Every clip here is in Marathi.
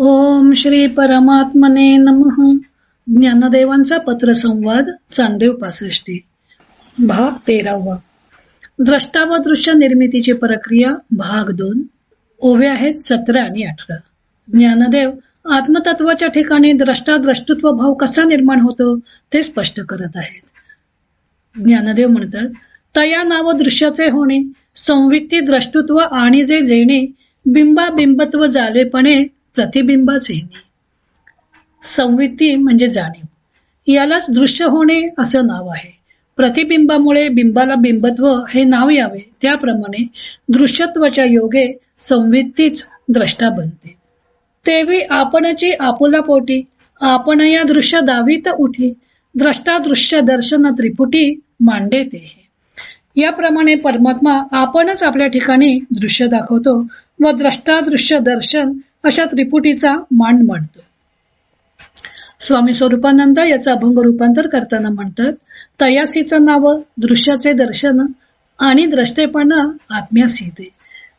ओम श्री परमात्मने नमः. ज्ञानदेवांचा पत्रसंवाद चांदेव 65 भाग 13. द्रष्टा व दृश्य निर्मितीची प्रक्रिया भाग 2. ओव्या आहेत 17 आणि 18. ज्ञानदेव आत्मतत्वाच्या ठिकाणी द्रष्टा द्रष्टृत्व भाव कसा निर्माण होतो ते स्पष्ट करत आहेत. ज्ञानदेव म्हणतात, तया नाव दृश्याचे होणे, संवित्ती द्रष्टृत्व आणि जे जेणे, बिंबा बिंबत्व झालेपणे प्रतिबिंबाचे. संवित्ती म्हणजे जाणीव, यालाच दृश्य होणे असं नाव आहे. प्रतिबिंबामुळे बिंबाला बिंबत्व हे नाव यावे, त्याप्रमाणे दृश्यत्वाच्या योगे संवित्तीच द्रष्टा बनते. तेवी आपणची आपुला पोटी, आपण या दृश्य दावीत उठी, द्रष्टा दृश्य दर्शन त्रिपुटी मांडे ते. याप्रमाणे परमात्मा आपणच आपल्या ठिकाणी दृश्य दाखवतो व द्रष्टा दृश्य दर्शन अशा त्रिपुटीचा मांड मांडतो. स्वामी स्वरूपानंद याचं अभंग रूपांतर करताना म्हणतात, तयासीचं नाव दृश्याचे दर्शन आणि द्रष्टेपण आत्म्यासी ते.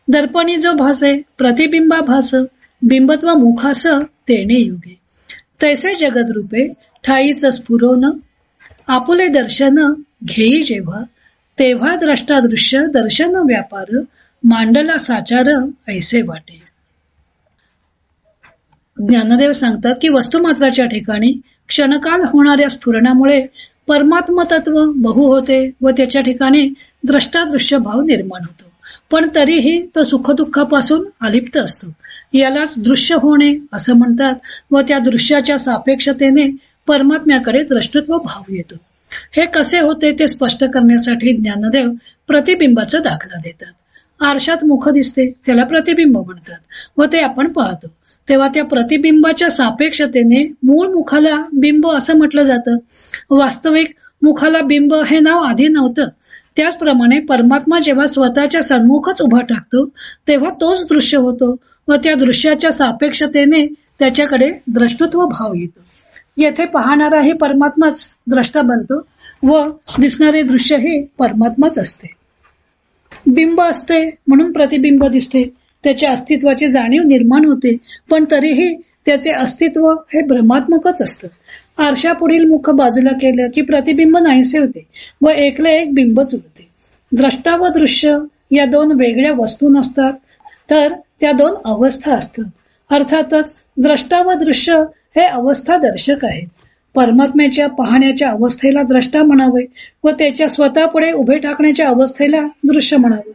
दर्पणी जो भासे प्रतिबिंबा भास, बिंबत्व मुखास तेने युगे. तैसे जगद रूपे ठाईच स्फुरोन, आपुले दर्शन घेई जेव्हा, तेव्हा द्रष्टा दृश्य दर्शन व्यापार, मांडला साचार ऐसे वाटे. ज्ञानदेव सांगतात की वस्तुमात्राच्या ठिकाणी क्षणकाल होणाऱ्या स्फुरणामुळे परमात्म तत्व बहु होते व त्याच्या ठिकाणी द्रष्टादृश्य भाव निर्माण होतो, पण तरीही तो सुखदुःखापासून अलिप्त असतो. यालाच दृश्य होणे असं म्हणतात व त्या दृश्याच्या सापेक्षतेने परमात्म्याकडे द्रष्टृत्व भाव येतो. हे कसे होते ते स्पष्ट करण्यासाठी ज्ञानदेव प्रतिबिंबाचा दाखला देतात. आरशात मुख दिसते, त्याला प्रतिबिंब म्हणतात व ते आपण पाहतो, तेव्हा त्या प्रतिबिंबाच्या सापेक्षतेने मूळ मुखाला बिंब असं म्हटलं जातं. वास्तविक मुखाला बिंब हे नाव आधी नव्हतं. त्याचप्रमाणे परमात्मा जेव्हा स्वतःच्या सन्मुखच उभा टाकतो तेव्हा तोच दृश्य होतो व त्या दृश्याच्या सापेक्षतेने त्याच्याकडे द्रष्टृत्व भाव येतो. येथे पाहणाराही परमात्माच द्रष्टा बनतो व दिसणारे दृश्यही परमात्माच असते. बिंब असते म्हणून प्रतिबिंब दिसते, त्याच्या अस्तित्वाची जाणीव निर्माण होते, पण तरीही त्याचे अस्तित्व हे भ्रमात्मकच असतं. आरशापुढील मुख बाजूला केलं की प्रतिबिंब नाहीसे होते व एकले एक बिंबच उरते. द्रष्टा व दृश्य या दोन वेगळ्या वस्तू नसतात, तर त्या दोन अवस्था असतात. अर्थातच द्रष्टा व दृश्य हे अवस्था दर्शक आहेत. परमात्म्याच्या पाहण्याच्या अवस्थेला द्रष्टा म्हणावे व त्याच्या स्वतःपुढे उभे टाकण्याच्या अवस्थेला दृश्य म्हणावे.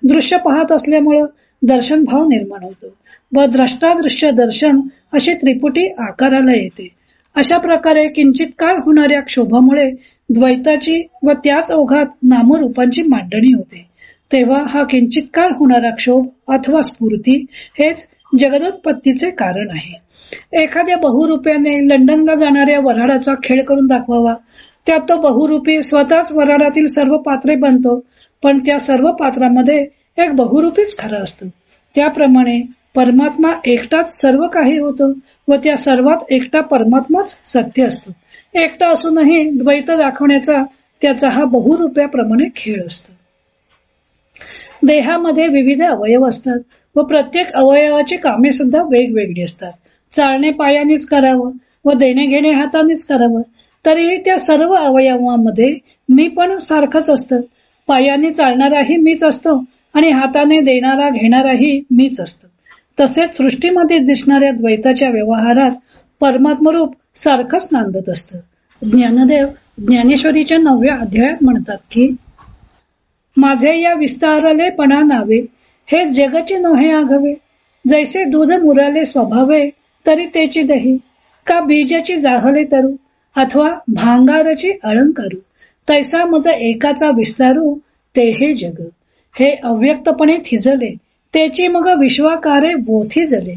दृश्य पाहत असल्यामुळं दर्शन भाव निर्माण होतो व द्रष्टा दृश्य दर्शन अशी त्रिपुटी आकाराला येते. अशा प्रकारे किंचित काळ होणाऱ्या क्षोभामुळे द्वैताची व त्याच ओघात नामरूपांची मांडणी होते. तेव्हा हा किंचित काळ होणारा क्षोभ अथवा स्फूर्ती हेच जगदोत्पत्तीचे कारण आहे. एखाद्या बहुरूप्याने लंडनला जाणाऱ्या वऱ्हाडाचा खेळ करून दाखवावा, त्यात तो बहुरूपी स्वतःच वऱ्हाडातील सर्व पात्रे बनतो, पण त्या सर्व पात्रामध्ये एक बहुरूपीच खरं असतं. त्याप्रमाणे परमात्मा एकटाच सर्व काही होतो व त्या सर्वात एकटा परमात्माच सत्य असतो. एकटा असूनही द्वैत दाखवण्याचा त्याचा हा बहुरूप्याप्रमाणे खेळ असतो. देहामध्ये विविध अवयव असतात व प्रत्येक अवयवाची कामे सुद्धा वेगवेगळी असतात. चालणे पायानेच करावं व देणे घेणे हातानेच करावं, तरीही त्या सर्व अवयवांमध्ये मी पण सारखंच असतं. पायाने चालणाराही मीच असतो आणि हाताने देणारा घेणाराही मीच असतो. तसेच सृष्टीमध्ये दिसणाऱ्या द्वैताच्या व्यवहारात परमात्मरूप सारखंच नांदत असतं. ज्ञानदेव ज्ञानेश्वरीच्या 9व्या अध्यायात म्हणतात की, माझे या विस्तारलेपणा नावे, हे जगचे नोहे आघवे, जैसे दूध मुराले स्वभावे, तरी तेची दही, का बीजाची जाहले तरू, अथवा भांगाराची अलंकारू, तैसा मज एकाचा विस्तारू, ते हे जग, हे अव्यक्तपणे थिजले, त्याची मग विश्वाकारे बोथी जले,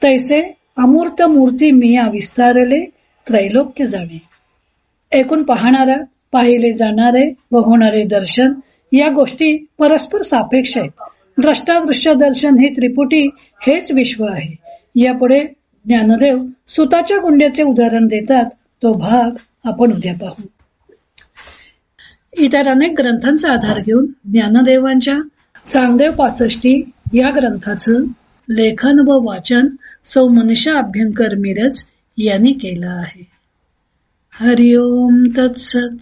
तैसे अमूर्त मूर्ती मिया विस्तारले, त्रैलोक्य जाणे. एकूण पाहणारा, पाहिले जाणारे व होणारे दर्शन या गोष्टी परस्पर सापेक्ष आहेत. द्रष्टादृश्य दर्शन ही त्रिपुटी हेच विश्व आहे. यापुढे ज्ञानदेव सुताच्या गुंड्याचे उदाहरण देतात. तो भाग आपण उद्या पाहू. इतर अनेक ग्रंथांचा आधार घेऊन ज्ञानदेवांच्या चांगदेव 65 या ग्रंथाचं लेखन व वाचन सौ मनीषा अभ्यंकर मिरज यांनी केलं आहे. हरिओम तत्सत.